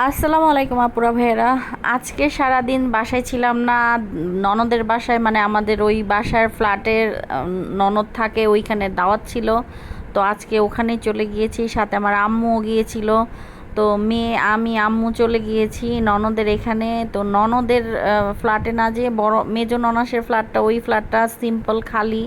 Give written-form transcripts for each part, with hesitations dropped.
আসসালামু আলাইকুম আপুরা ভাইয়েরা। আজকে সারা দিন বাসায় ছিলাম না, ননদের বাসায়, মানে আমাদের ওই বাসার ফ্ল্যাটের ননদ থাকে, ওইখানে দাওয়াত ছিল। তো আজকে ওখানেই চলে গিয়েছি, সাথে আমার আম্মুও গিয়েছিল। তো মেয়ে, আমি, আম্মু চলে গিয়েছি ননদের এখানে। তো ননদের ফ্ল্যাটে না, যে বড় মেজো ননাসের ফ্ল্যাটটা, ওই ফ্ল্যাটটা সিম্পল খালি,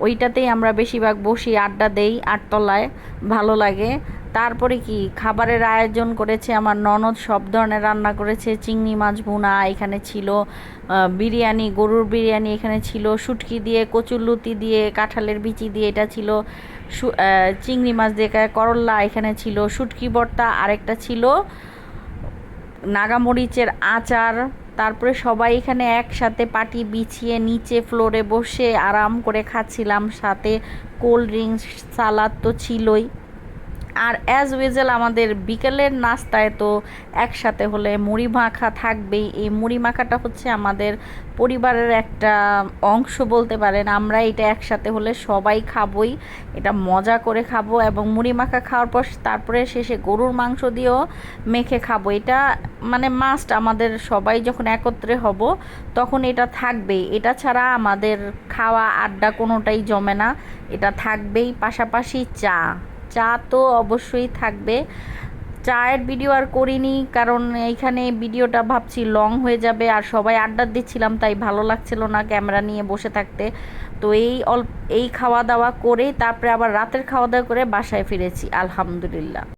ওইটাতেই আমরা বেশিরভাগ বসি, আড্ডা দেই আটতলায়, ভালো লাগে। তারপরে কি খাবারের আয়োজন করেছে আমার ননদ, সব ধরনের রান্না করেছে। চিংড়ি মাছ ভুনা এখানে ছিল, বিরিয়ানি, গরুর বিরিয়ানি এখানে ছিল, শুটকি দিয়ে, কচুরলতি দিয়ে, কাঁঠালের বিচি দিয়ে এটা ছিল, চিংড়ি মাছ দিয়ে করল্লা এখানে ছিল, শুটকি ভর্তা, আরেকটা ছিল নাগামরিচের আচার। তারপরে সবাই এখানে একসাথে পাটি বিছিয়ে নিচে ফ্লোরে বসে আরাম করে খাচ্ছিলাম, সাথে কোল্ড ড্রিঙ্কস, সালাদ তো ছিলই। আর অ্যাজ ইউজুয়াল আমাদের বিকেলের নাস্তায় তো একসাথে হলে মুড়ি মাখা থাকবেই। এই মুড়ি মাখাটা হচ্ছে আমাদের পরিবারের একটা অংশ বলতে পারেন। আমরা এটা একসাথে হলে সবাই খাবই, এটা মজা করে খাবো। এবং মুড়ি মাখা খাওয়ার পর তারপরে শেষে গরুর মাংস দিয়েও মেখে খাবো। এটা মানে মাস্ট, আমাদের সবাই যখন একত্রে হব তখন এটা থাকবেই। এটা ছাড়া আমাদের খাওয়া আড্ডা কোনোটাই জমে না, এটা থাকবেই। পাশাপাশি চা, চা তো অবশ্যই থাকবে। চায়ের ভিডিও আর করিনি, কারণ এইখানে ভিডিওটা ভাবছি লং হয়ে যাবে, আর সবাই আড্ডা দিচ্ছিলাম, তাই ভালো লাগছিল না ক্যামেরা নিয়ে বসে থাকতে। তো এই খাওয়া দাওয়া করে তারপরে আবার রাতের খাওয়া দাওয়া করে বাসায় ফিরেছি, আলহামদুলিল্লাহ।